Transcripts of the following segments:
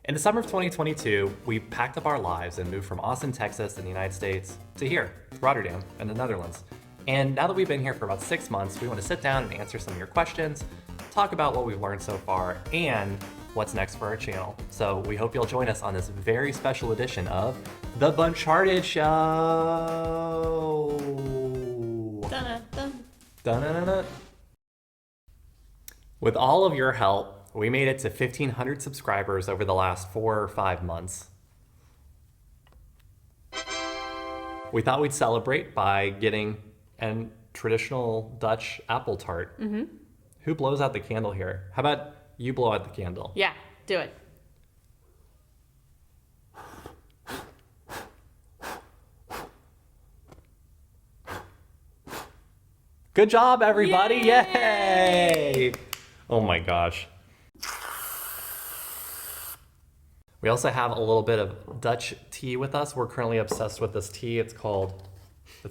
In the summer of 2022, we packed up our lives and moved from Austin, Texas in the United States to here, Rotterdam in the Netherlands. And now that we've been here for about 6 months, we want to sit down and answer some of your questions, talk about what we've learned so far, and what's next for our channel. So we hope you'll join us on this very special edition of The BUNCHARTED Show. Dun-dun-dun. Dun-dun-dun-dun. With all of your help, we made it to 1,500 subscribers over the last 4 or 5 months. We thought we'd celebrate by getting a traditional Dutch apple tart. Mm-hmm. Who blows out the candle here? How about you blow out the candle? Yeah, do it. Good job, everybody. Yay! Yay! Oh my gosh. We also have a little bit of Dutch tea with us. We're currently obsessed with this tea. It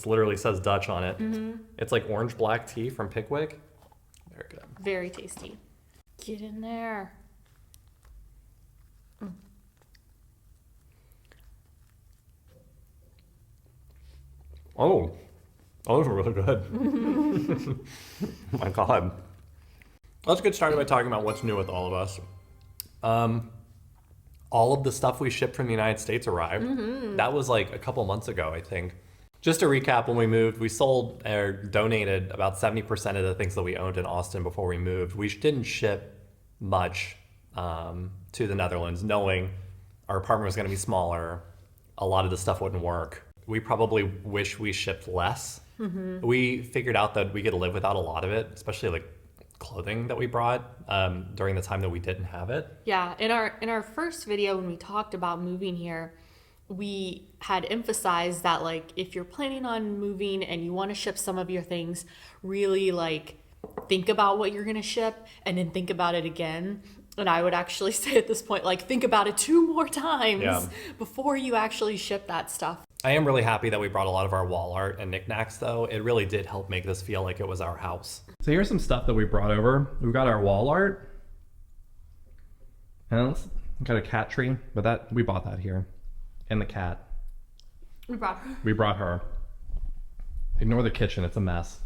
literally says Dutch on it. Mm-hmm. It's like orange black tea from Pickwick. Very good. Very tasty. Get in there. Mm. Oh, those are really good. Oh my God. Let's get started by talking about what's new with all of us. All of the stuff we shipped from the United States arrived. Mm-hmm. That was like a couple months ago, I think. Just to recap, when we moved, we sold or donated about 70% of the things that we owned in Austin before we moved. We didn't ship much to the Netherlands, knowing our apartment was going to be smaller. A lot of the stuff wouldn't work. We probably wish we shipped less. Mm-hmm. We figured out that we could live without a lot of it, especially like clothing that we brought during the time that we didn't have it. Yeah, in our first video when we talked about moving here, we had emphasized that like if you're planning on moving and you want to ship some of your things, really like think about what you're going to ship and then think about it again. And I would actually say at this point, like think about it 2 more times before you actually ship that stuff. I am really happy that we brought a lot of our wall art and knickknacks, though. It really did help make this feel like it was our house. So here's some stuff that we brought over. We've got our wall art. And we've got a cat tree, but we bought that here. And the cat. We brought her. Ignore the kitchen, it's a mess.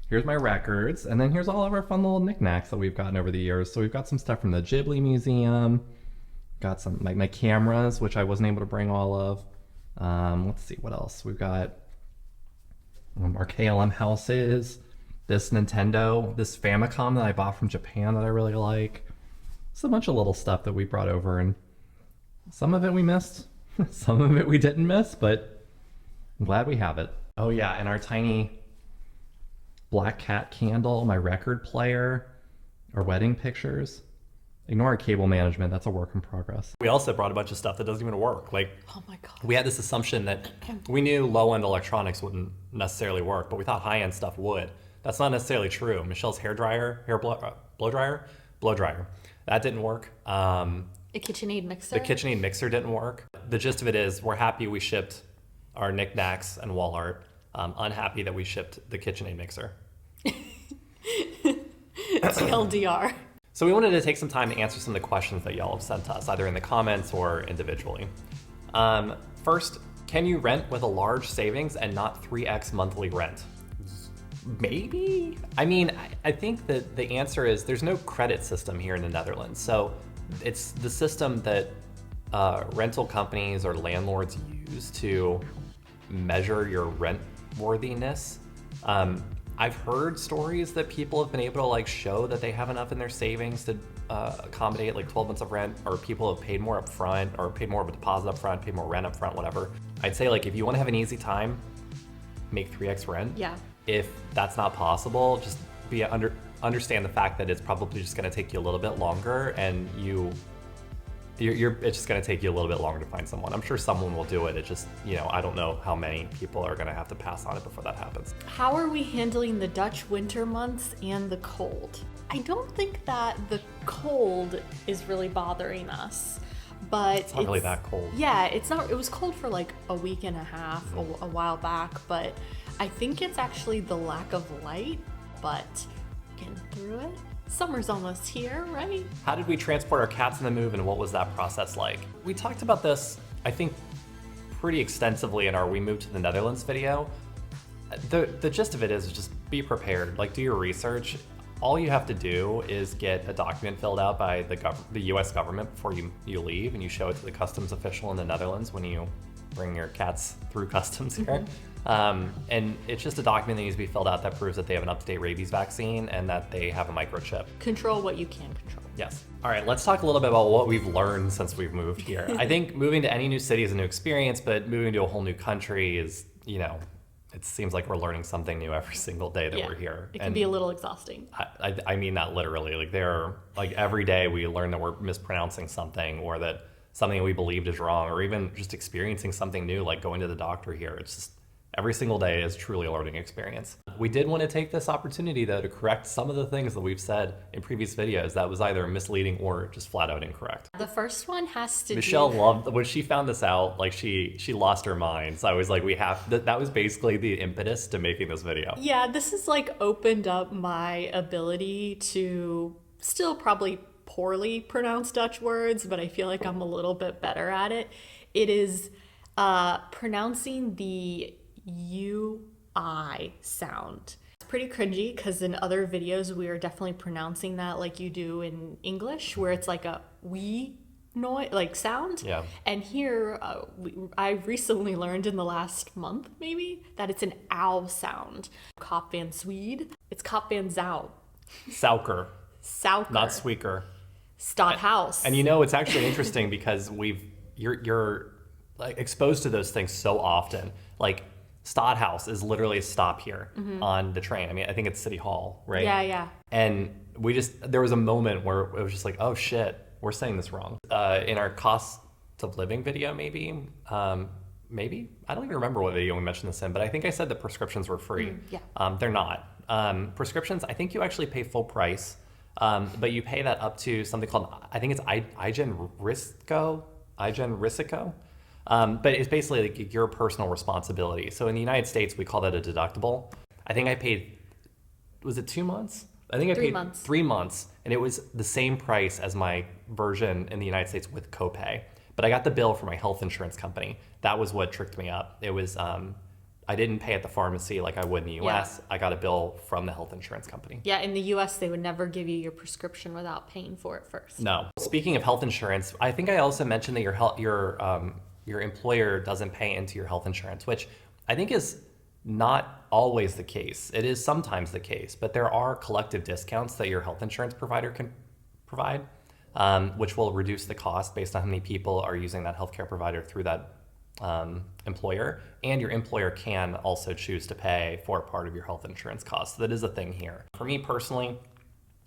Here's my records, and then here's all of our fun little knickknacks that we've gotten over the years. So we've got some stuff from the Ghibli Museum. Got some like my cameras, which I wasn't able to bring all of. Let's see what else we've got. Our KLM houses, this Nintendo, this Famicom that I bought from Japan that I really like. It's a bunch of little stuff that we brought over, and some of it we missed, some of it we didn't miss, but I'm glad we have it. Oh yeah, and our tiny black cat candle, my record player, our wedding pictures. Ignore our cable management, that's a work in progress. We also brought a bunch of stuff that doesn't even work. Like, oh my God. We had this assumption that we knew low-end electronics wouldn't necessarily work, but we thought high-end stuff would. That's not necessarily true. Michelle's blow dryer, that didn't work. A KitchenAid mixer? The KitchenAid mixer didn't work. The gist of it is we're happy we shipped our knickknacks and wall art. Unhappy that we shipped the KitchenAid mixer. TLDR. So we wanted to take some time to answer some of the questions that y'all have sent us, either in the comments or individually. First, can you rent with a large savings and not 3x monthly rent? Maybe? I mean, I think that the answer is there's no credit system here in the Netherlands. So it's the system that rental companies or landlords use to measure your rent worthiness. I've heard stories that people have been able to like show that they have enough in their savings to accommodate like 12 months of rent, or people have paid more up front or paid more of a deposit up front, paid more rent up front, whatever. I'd say like if you want to have an easy time, make 3x rent. Yeah. If that's not possible, just understand the fact that it's probably just going to take you a little bit longer, and it's just going to take you a little bit longer to find someone. I'm sure someone will do it. It just, I don't know how many people are going to have to pass on it before that happens. How are we handling the Dutch winter months and the cold? I don't think that the cold is really bothering us, but it's not really that cold. Yeah, it's not. It was cold for like a week and a half a while back, but I think it's actually the lack of light, but getting through it. Summer's almost here, right? How did we transport our cats in the move, and what was that process like? We talked about this, I think, pretty extensively in our We Moved to the Netherlands video. The gist of it is just be prepared, like do your research. All you have to do is get a document filled out by the US government before you leave, and you show it to the customs official in the Netherlands when you bring your cats through customs here. And it's just a document that needs to be filled out that proves that they have an up-to-date rabies vaccine and that they have a microchip. Control what you can control. Yes. All right, let's talk a little bit about what we've learned since we've moved here. I think moving to any new city is a new experience, but moving to a whole new country is, it seems like we're learning something new every single day that we're here. It can be a little exhausting. I mean that literally. Like every day we learn that we're mispronouncing something, or that something we believed is wrong, or even just experiencing something new, like going to the doctor here. It's just every single day is truly a learning experience. We did want to take this opportunity, though, to correct some of the things that we've said in previous videos that was either misleading or just flat out incorrect. The first one has to Michelle loved, when she found this out, like she lost her mind. So I was like, that was basically the impetus to making this video. Yeah, this has like opened up my ability to still probably poorly pronounce Dutch words, but I feel like I'm a little bit better at it. It is pronouncing the UI sound. It's pretty cringy because in other videos we are definitely pronouncing that like you do in English, where it's like a we noise, like sound. Yeah. And here I recently learned in the last month maybe that it's an ow sound. Kop van Swede. It's Kop van Zou. Sauker. Sauker. Not Sweaker. Stadthouse. And it's actually interesting because you're like exposed to those things so often. Like Stadthouse is literally a stop here on the train. I mean, I think it's City Hall, right? Yeah. And there was a moment where it was just like, oh shit, we're saying this wrong. In our cost of living video, maybe, I don't even remember what video we mentioned this in, but I think I said the prescriptions were free. They're not. Prescriptions, I think you actually pay full price, but you pay that up to something called, I think it's Igen Risico. But it's basically like your personal responsibility. So in the United States, we call that a deductible. I think I paid, was it 2 months? I think I paid 3 months, and it was the same price as my version in the United States with copay. But I got the bill from my health insurance company. That was what tricked me up. It was, I didn't pay at the pharmacy like I would in the US. I got a bill from the health insurance company. Yeah, in the US, they would never give you your prescription without paying for it first. No. Speaking of health insurance, I think I also mentioned that your employer doesn't pay into your health insurance, which I think is not always the case. It is sometimes the case, but there are collective discounts that your health insurance provider can provide, which will reduce the cost based on how many people are using that healthcare provider through that employer. And your employer can also choose to pay for part of your health insurance costs. So that is a thing here. For me personally,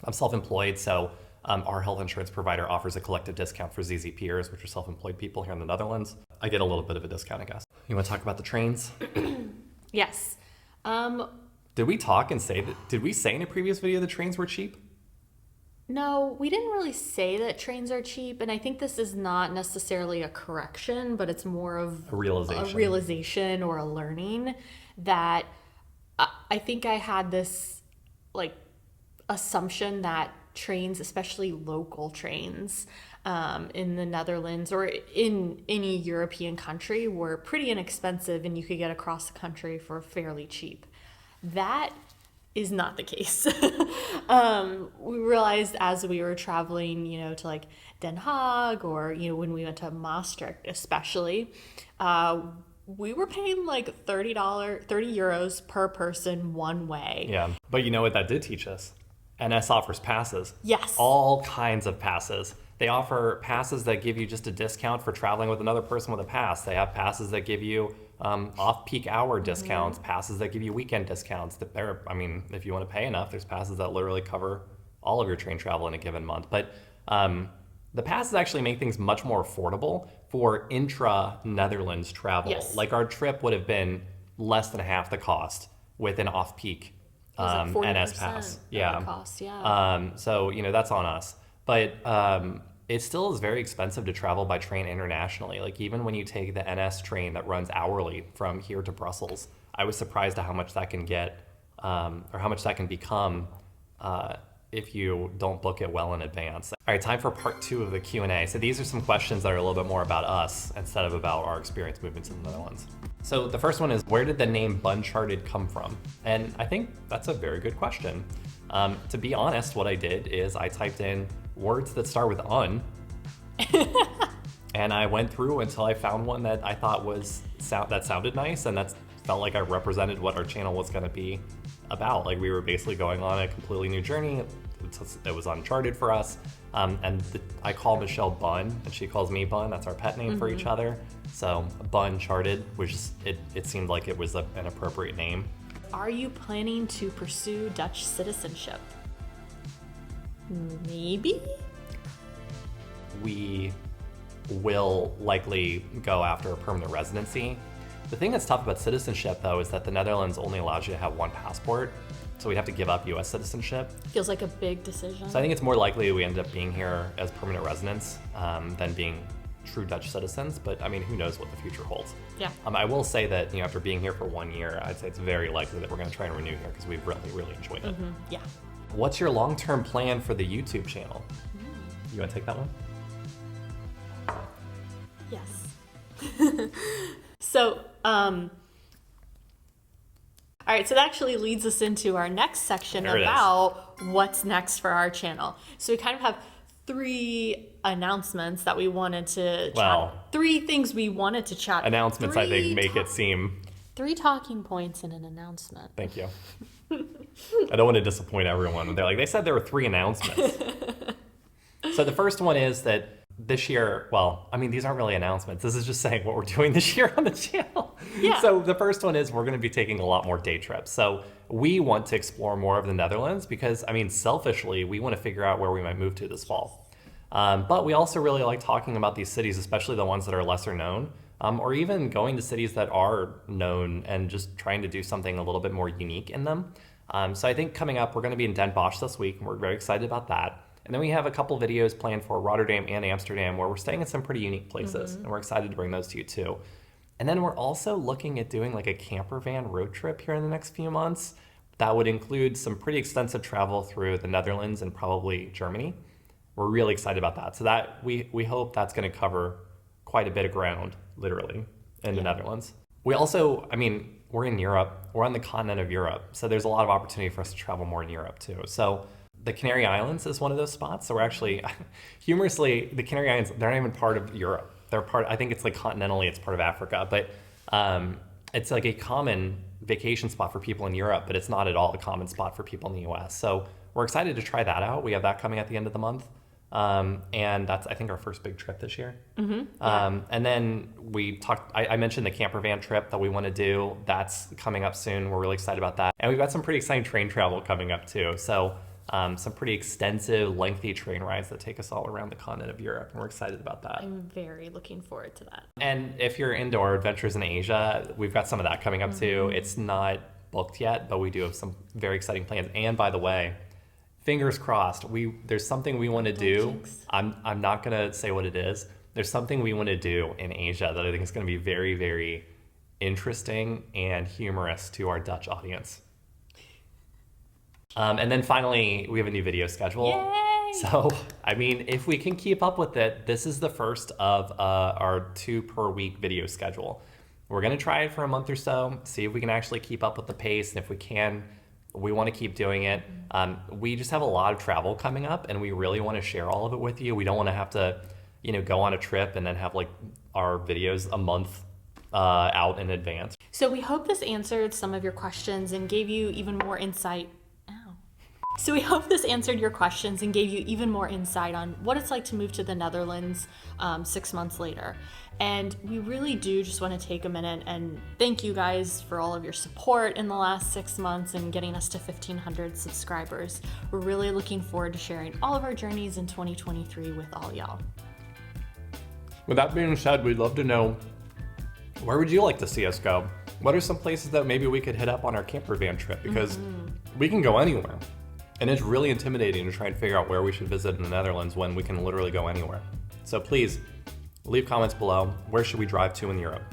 I'm self-employed, so our health insurance provider offers a collective discount for ZZPers, which are self-employed people here in the Netherlands. I get a little bit of a discount, I guess. You want to talk about the trains? Yes. Did we talk and say that? Did we say in a previous video the trains were cheap? No, we didn't really say that trains are cheap, and I think this is not necessarily a correction, but it's more of a realization or a learning that I think I had this like assumption that trains, especially local trains in the Netherlands or in any European country, were pretty inexpensive and you could get across the country for fairly cheap. That is not the case. We realized as we were traveling, to like Den Haag or, when we went to Maastricht especially, we were paying like $30 euros per person one way. Yeah, but you know what that did teach us? NS offers passes. Yes. All kinds of passes. They offer passes that give you just a discount for traveling with another person with a pass. They have passes that give you off-peak hour discounts, passes that give you weekend discounts. If you want to pay enough, there's passes that literally cover all of your train travel in a given month. But the passes actually make things much more affordable for intra-Netherlands travel. Yes. Like our trip would have been less than half the cost with an off-peak NS pass. Yeah. Cost, yeah. So, that's on us. But it still is very expensive to travel by train internationally. Like even when you take the NS train that runs hourly from here to Brussels, I was surprised at how much that can get, or how much that can become if you don't book it well in advance. All right, time for part 2 of the Q&A. So these are some questions that are a little bit more about us instead of about our experience moving to the Netherlands. So the first one is, where did the name BUNCHARTED come from? And I think that's a very good question. To be honest, what I did is I typed in words that start with un, and I went through until I found one that I thought that sounded nice, and that felt like I represented what our channel was going to be about. Like, we were basically going on a completely new journey. It was uncharted for us. I call Michelle Bun, and she calls me Bun. That's our pet name for each other. So BUNCHARTED, it seemed like it was an appropriate name. Are you planning to pursue Dutch citizenship? Maybe? We will likely go after a permanent residency. The thing that's tough about citizenship, though, is that the Netherlands only allows you to have one passport, so we'd have to give up US citizenship. Feels like a big decision. So I think it's more likely we end up being here as permanent residents than being true Dutch citizens, but I mean, who knows what the future holds. Yeah. I will say that, after being here for 1 year, I'd say it's very likely that we're going to try and renew here because we've really, really enjoyed it. Yeah. What's your long-term plan for the YouTube channel? You want to take that one? Yes. So, all right, so that actually leads us into our next section about what's next for our channel. So we kind of have 3 announcements that we wanted to chat. 3 things we wanted to chat. Announcements, I think, make it seem... 3 talking points in an announcement. Thank you. I don't want to disappoint everyone. They're like, they said there were 3 announcements. So the first one is that this year, well, I mean, these aren't really announcements. This is just saying what we're doing this year on the channel. Yeah. So the first one is we're going to be taking a lot more day trips. So we want to explore more of the Netherlands because, I mean, selfishly, we want to figure out where we might move to this fall. But we also really like talking about these cities, especially the ones that are lesser known, or even going to cities that are known and just trying to do something a little bit more unique in them. So I think coming up, we're going to be in Den Bosch this week, and we're very excited about that. And then we have a couple videos planned for Rotterdam and Amsterdam where we're staying in some pretty unique places, and we're excited to bring those to you too. And then we're also looking at doing like a camper van road trip here in the next few months. That would include some pretty extensive travel through the Netherlands and probably Germany. We're really excited about that. So that we hope that's going to cover quite a bit of ground, literally, in the Netherlands. We also, I mean, we're in Europe. We're on the continent of Europe. So there's a lot of opportunity for us to travel more in Europe too. So the Canary Islands is one of those spots. So we're actually, humorously, the Canary Islands, they're not even part of Europe. They're part, I think it's like continentally, it's part of Africa, but it's like a common vacation spot for people in Europe, but it's not at all a common spot for people in the US. So we're excited to try that out. We have that coming at the end of the month. And that's, I think, our first big trip this year. And then I mentioned the camper van trip that we want to do. That's coming up soon. We're really excited about that. And we've got some pretty exciting train travel coming up too. So some pretty extensive, lengthy train rides that take us all around the continent of Europe. And we're excited about that. I'm very looking forward to that. And if you're into our adventures in Asia, we've got some of that coming up too. It's not booked yet, but we do have some very exciting plans. And by the way, fingers crossed, there's something we want to do. Jinx. I'm not going to say what it is. There's something we want to do in Asia that I think is going to be very, very interesting and humorous to our Dutch audience. And then finally, we have a new video schedule. Yay! So, I mean, if we can keep up with it, this is the first of our 2 per week video schedule. We're going to try it for a month or so, see if we can actually keep up with the pace. And if we can, we want to keep doing it. We just have a lot of travel coming up, and we really want to share all of it with you. We don't want to have to, go on a trip and then have like our videos a month out in advance. So we hope this answered some of your questions and gave you even more insight. So we hope this answered your questions and gave you even more insight on what it's like to move to the Netherlands 6 months later. And we really do just want to take a minute and thank you guys for all of your support in the last 6 months and getting us to 1,500 subscribers. We're really looking forward to sharing all of our journeys in 2023 with all y'all. With that being said, we'd love to know, where would you like to see us go? What are some places that maybe we could hit up on our camper van trip? Because we can go anywhere. And it's really intimidating to try and figure out where we should visit in the Netherlands when we can literally go anywhere. So please, leave comments below. Where should we drive to in Europe?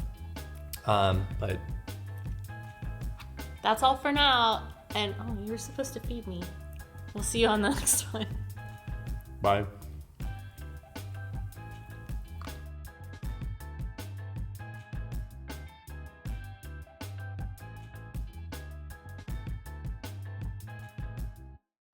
But that's all for now. And you were supposed to feed me. We'll see you on the next one. Bye.